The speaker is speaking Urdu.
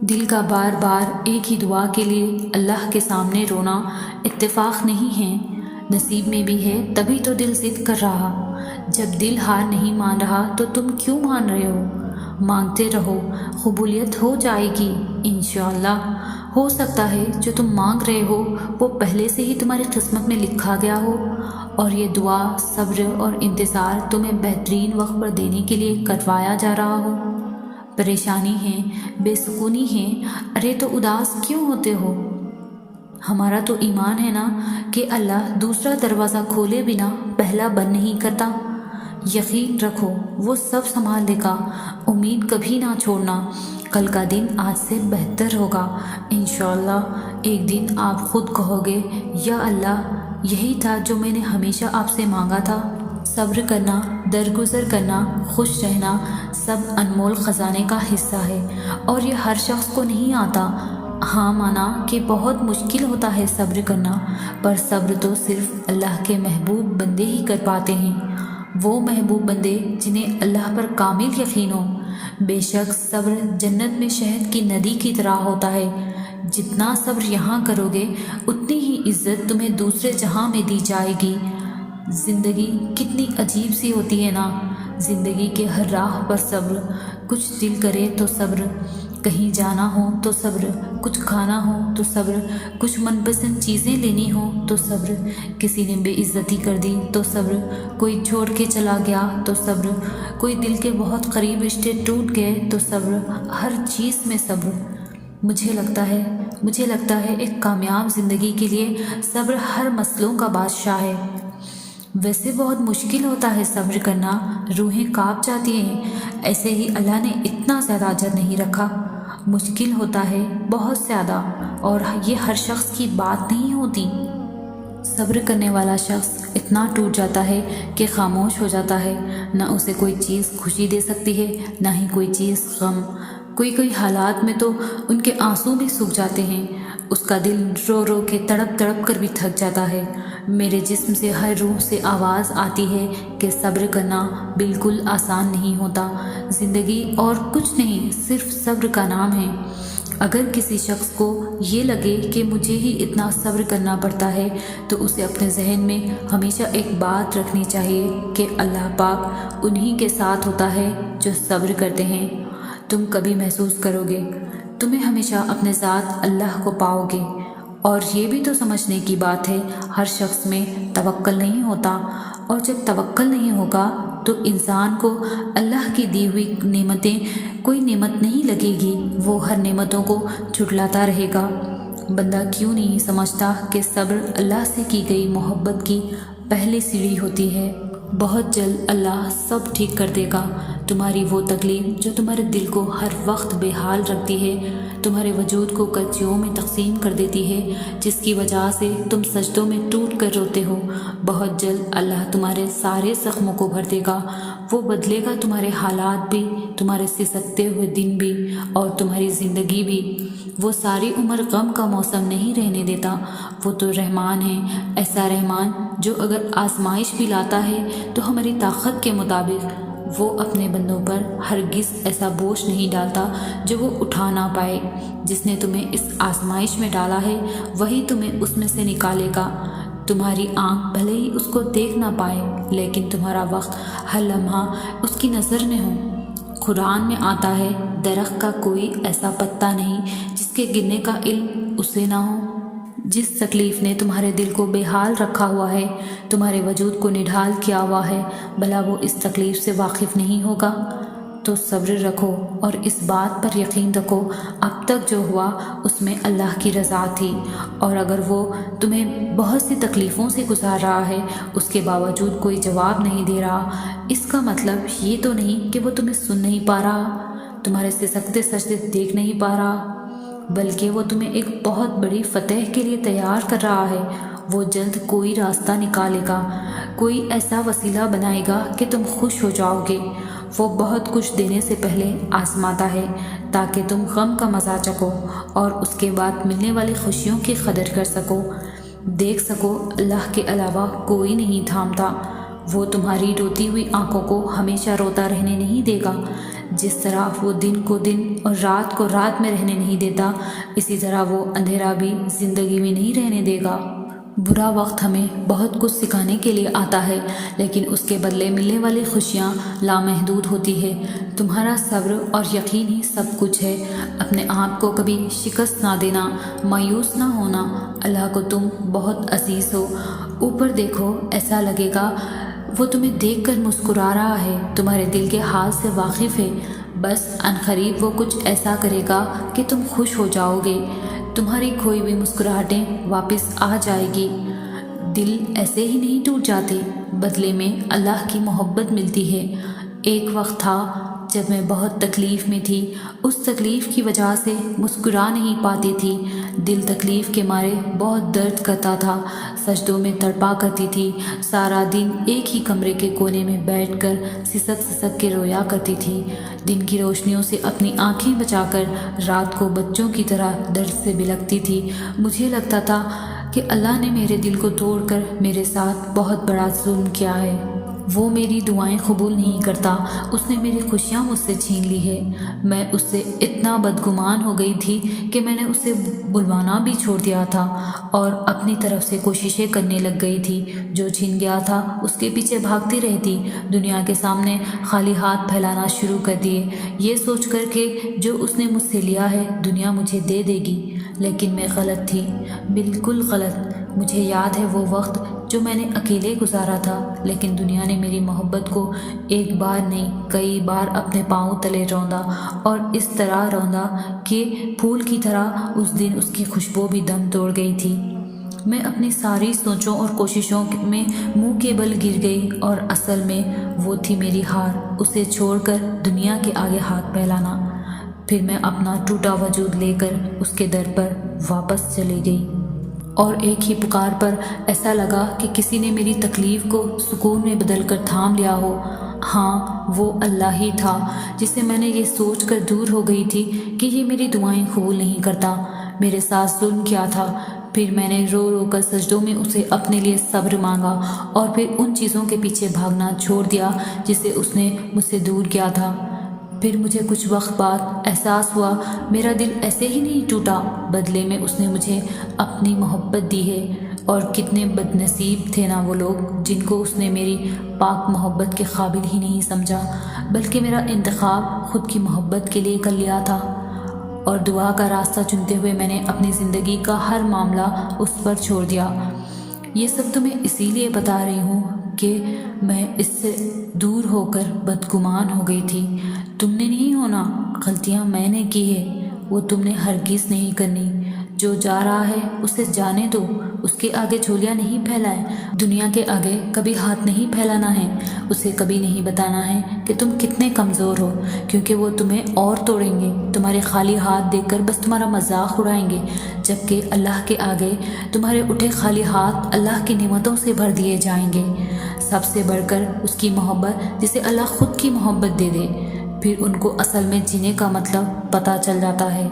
دل کا بار بار ایک ہی دعا کے لیے اللہ کے سامنے رونا اتفاق نہیں ہے، نصیب میں بھی ہے، تبھی تو دل ضد کر رہا۔ جب دل ہار نہیں مان رہا تو تم کیوں مان رہے ہو؟ مانگتے رہو، قبولیت ہو جائے گی انشاءاللہ۔ ہو سکتا ہے جو تم مانگ رہے ہو وہ پہلے سے ہی تمہاری قسمت میں لکھا گیا ہو، اور یہ دعا، صبر اور انتظار تمہیں بہترین وقت پر دینے کے لیے کروایا جا رہا ہو۔ پریشانی ہے، بے سکونی ہے، ارے تو اداس کیوں ہوتے ہو؟ ہمارا تو ایمان ہے نا کہ اللہ دوسرا دروازہ کھولے بنا پہلا بند نہیں کرتا۔ یقین رکھو وہ سب سنبھال لے گا، امید کبھی نہ چھوڑنا، کل کا دن آج سے بہتر ہوگا انشاءاللہ۔ ایک دن آپ خود کہو گے یا اللہ یہی تھا جو میں نے ہمیشہ آپ سے مانگا تھا۔ صبر کرنا، درگزر کرنا، خوش رہنا سب انمول خزانے کا حصہ ہے، اور یہ ہر شخص کو نہیں آتا۔ ہاں مانا کہ بہت مشکل ہوتا ہے صبر کرنا، پر صبر تو صرف اللہ کے محبوب بندے ہی کر پاتے ہیں، وہ محبوب بندے جنہیں اللہ پر کامل یقین ہو۔ بے شک صبر جنت میں شہد کی ندی کی طرح ہوتا ہے، جتنا صبر یہاں کرو گے اتنی ہی عزت تمہیں دوسرے جہاں میں دی جائے گی۔ زندگی کتنی عجیب سی ہوتی ہے نا، زندگی کے ہر راہ پر صبر، کچھ دل کرے تو صبر، کہیں جانا ہو تو صبر، کچھ کھانا ہو تو صبر، کچھ من پسند چیزیں لینی ہو تو صبر، کسی نے بے عزتی کر دی تو صبر، کوئی چھوڑ کے چلا گیا تو صبر، کوئی دل کے بہت قریب رشتے ٹوٹ گئے تو صبر، ہر چیز میں صبر۔ مجھے لگتا ہے ایک کامیاب زندگی کے لیے صبر ہر مسئلوں کا بادشاہ ہے۔ ویسے بہت مشکل ہوتا ہے صبر کرنا، روحیں کانپ جاتی ہیں، ایسے ہی اللہ نے اتنا زیادہ اجر نہیں رکھا۔ مشکل ہوتا ہے بہت زیادہ، اور یہ ہر شخص کی بات نہیں ہوتی۔ صبر کرنے والا شخص اتنا ٹوٹ جاتا ہے کہ خاموش ہو جاتا ہے، نہ اسے کوئی چیز خوشی دے سکتی ہے، نہ ہی کوئی چیز غم۔ کوئی حالات میں تو ان کے آنسو بھی سوکھ جاتے ہیں، اس کا دل رو رو کے تڑپ تڑپ کر بھی تھک جاتا ہے۔ میرے جسم سے، ہر روح سے آواز آتی ہے کہ صبر کرنا بالکل آسان نہیں ہوتا، زندگی اور کچھ نہیں، صرف صبر کا نام ہے۔ اگر کسی شخص کو یہ لگے کہ مجھے ہی اتنا صبر کرنا پڑتا ہے تو اسے اپنے ذہن میں ہمیشہ ایک بات رکھنی چاہیے کہ اللہ پاک انہی کے ساتھ ہوتا ہے جو صبر کرتے ہیں۔ تم کبھی محسوس کرو گے، تمہیں ہمیشہ اپنے ساتھ اللہ کو پاؤ گے۔ اور یہ بھی تو سمجھنے کی بات ہے، ہر شخص میں توکل نہیں ہوتا، اور جب توکل نہیں ہوگا تو انسان کو اللہ کی دی ہوئی نعمتیں کوئی نعمت نہیں لگے گی، وہ ہر نعمتوں کو جھٹلاتا رہے گا۔ بندہ کیوں نہیں سمجھتا کہ صبر اللہ سے کی گئی محبت کی پہلی سیڑھی ہوتی ہے۔ بہت جلد اللہ سب ٹھیک کر دے گا۔ تمہاری وہ تکلیف جو تمہارے دل کو ہر وقت بے حال رکھتی ہے، تمہارے وجود کو کچیوں میں تقسیم کر دیتی ہے، جس کی وجہ سے تم سجدوں میں ٹوٹ کر روتے ہو، بہت جلد اللہ تمہارے سارے زخموں کو بھر دے گا۔ وہ بدلے گا تمہارے حالات بھی، تمہارے سسکتے ہوئے دن بھی، اور تمہاری زندگی بھی۔ وہ ساری عمر غم کا موسم نہیں رہنے دیتا، وہ تو رحمان ہے، ایسا رحمان جو اگر آزمائش بھی لاتا ہے تو ہماری طاقت کے مطابق۔ وہ اپنے بندوں پر ہرگز ایسا بوجھ نہیں ڈالتا جو وہ اٹھا نہ پائے۔ جس نے تمہیں اس آزمائش میں ڈالا ہے وہی تمہیں اس میں سے نکالے گا۔ تمہاری آنکھ بھلے ہی اس کو دیکھ نہ پائے، لیکن تمہارا وقت ہر لمحہ اس کی نظر میں ہو۔ قرآن میں آتا ہے، درخت کا کوئی ایسا پتا نہیں جس کے گرنے کا علم اسے نہ ہو۔ جس تکلیف نے تمہارے دل کو بے حال رکھا ہوا ہے، تمہارے وجود کو نڈھال کیا ہوا ہے، بھلا وہ اس تکلیف سے واقف نہیں ہوگا؟ تو صبر رکھو اور اس بات پر یقین رکھو، اب تک جو ہوا اس میں اللہ کی رضا تھی، اور اگر وہ تمہیں بہت سی تکلیفوں سے گزار رہا ہے، اس کے باوجود کوئی جواب نہیں دے رہا، اس کا مطلب یہ تو نہیں کہ وہ تمہیں سن نہیں پا رہا، تمہارے سسکتے سجدے دیکھ نہیں پا رہا، بلکہ وہ تمہیں ایک بہت بڑی فتح کے لیے تیار کر رہا ہے۔ وہ جلد کوئی راستہ نکالے گا، کوئی ایسا وسیلہ بنائے گا کہ تم خوش ہو جاؤ گے۔ وہ بہت کچھ دینے سے پہلے آزماتا ہے تاکہ تم غم کا مزہ چکھو اور اس کے بعد ملنے والی خوشیوں کی قدر کر سکو، دیکھ سکو اللہ کے علاوہ کوئی نہیں تھامتا۔ وہ تمہاری روتی ہوئی آنکھوں کو ہمیشہ روتا رہنے نہیں دے گا، جس طرح وہ دن کو دن اور رات کو رات میں رہنے نہیں دیتا، اسی طرح وہ اندھیرا بھی زندگی میں نہیں رہنے دے گا۔ برا وقت ہمیں بہت کچھ سکھانے کے لیے آتا ہے، لیکن اس کے بدلے ملنے والی خوشیاں لامحدود ہوتی ہے۔ تمہارا صبر اور یقین ہی سب کچھ ہے۔ اپنے آپ کو کبھی شکست نہ دینا، مایوس نہ ہونا۔ اللہ کو تم بہت عزیز ہو۔ اوپر دیکھو، ایسا لگے گا وہ تمہیں دیکھ کر مسکرا رہا ہے، تمہارے دل کے حال سے واقف ہے۔ بس عنقریب وہ کچھ ایسا کرے گا کہ تم خوش ہو جاؤ گے، تمہاری کھوئی ہوئی مسکراہٹیں واپس آ جائے گی۔ دل ایسے ہی نہیں ٹوٹ جاتے، بدلے میں اللہ کی محبت ملتی ہے۔ ایک وقت تھا جب میں بہت تکلیف میں تھی، اس تکلیف کی وجہ سے مسکرا نہیں پاتی تھی۔ دل تکلیف کے مارے بہت درد کرتا تھا، سجدوں میں تڑپا کرتی تھی، سارا دن ایک ہی کمرے کے کونے میں بیٹھ کر سسک سسک کے رویا کرتی تھی، دن کی روشنیوں سے اپنی آنکھیں بچا کر رات کو بچوں کی طرح درد سے بلکتی تھی۔ مجھے لگتا تھا کہ اللہ نے میرے دل کو توڑ کر میرے ساتھ بہت بڑا ظلم کیا ہے۔ وہ میری دعائیں قبول نہیں کرتا، اس نے میری خوشیاں مجھ سے چھین لی ہے۔ میں اس سے اتنا بدگمان ہو گئی تھی کہ میں نے اسے بلوانا بھی چھوڑ دیا تھا اور اپنی طرف سے کوششیں کرنے لگ گئی تھی۔ جو چھن گیا تھا اس کے پیچھے بھاگتی رہتی، دنیا کے سامنے خالی ہاتھ پھیلانا شروع کر دیے، یہ سوچ کر کہ جو اس نے مجھ سے لیا ہے دنیا مجھے دے دے گی۔ لیکن میں غلط تھی، بالکل غلط۔ مجھے یاد ہے وہ وقت جو میں نے اکیلے گزارا تھا، لیکن دنیا نے میری محبت کو ایک بار نہیں کئی بار اپنے پاؤں تلے روندا، اور اس طرح روندا کہ پھول کی طرح اس دن اس کی خوشبو بھی دم توڑ گئی تھی۔ میں اپنی ساری سوچوں اور کوششوں میں منہ کے بل گر گئی، اور اصل میں وہ تھی میری ہار، اسے چھوڑ کر دنیا کے آگے ہاتھ پھیلانا۔ پھر میں اپنا ٹوٹا وجود لے کر اس کے در پر واپس چلی گئی، اور ایک ہی پکار پر ایسا لگا کہ کسی نے میری تکلیف کو سکون میں بدل کر تھام لیا ہو۔ ہاں، وہ اللہ ہی تھا جسے میں نے یہ سوچ کر دور ہو گئی تھی کہ یہ میری دعائیں قبول نہیں کرتا، میرے ساتھ ظلم کیا تھا۔ پھر میں نے رو رو کر سجدوں میں اسے اپنے لیے صبر مانگا، اور پھر ان چیزوں کے پیچھے بھاگنا چھوڑ دیا جسے اس نے مجھ سے دور کیا تھا۔ پھر مجھے کچھ وقت بعد احساس ہوا میرا دل ایسے ہی نہیں ٹوٹا، بدلے میں اس نے مجھے اپنی محبت دی ہے۔ اور کتنے بد نصیب تھے نا وہ لوگ جن کو اس نے میری پاک محبت کے قابل ہی نہیں سمجھا، بلکہ میرا انتخاب خود کی محبت کے لیے کر لیا تھا، اور دعا کا راستہ چنتے ہوئے میں نے اپنی زندگی کا ہر معاملہ اس پر چھوڑ دیا۔ یہ سب تمہیں اسی لیے بتا رہی ہوں کہ میں اس سے دور ہو کر بدگمان ہو گئی تھی۔ تم نے نہیں ہونا، غلطیاں میں نے کی ہے، وہ تم نے ہرگز نہیں کرنی۔ جو جا رہا ہے اسے جانے دو، اس کے آگے جھولیاں نہیں پھیلائیں، دنیا کے آگے کبھی ہاتھ نہیں پھیلانا ہے، اسے کبھی نہیں بتانا ہے کہ تم کتنے کمزور ہو، کیونکہ وہ تمہیں اور توڑیں گے، تمہارے خالی ہاتھ دیکھ کر بس تمہارا مذاق اڑائیں گے، جبکہ اللہ کے آگے تمہارے اٹھے خالی ہاتھ اللہ کی نعمتوں سے بھر دیے جائیں گے، سب سے بڑھ کر اس کی محبت جسے اللہ خود کی محبت دے دے۔ پھر ان کو اصل میں جینے کا مطلب پتہ چل جاتا ہے۔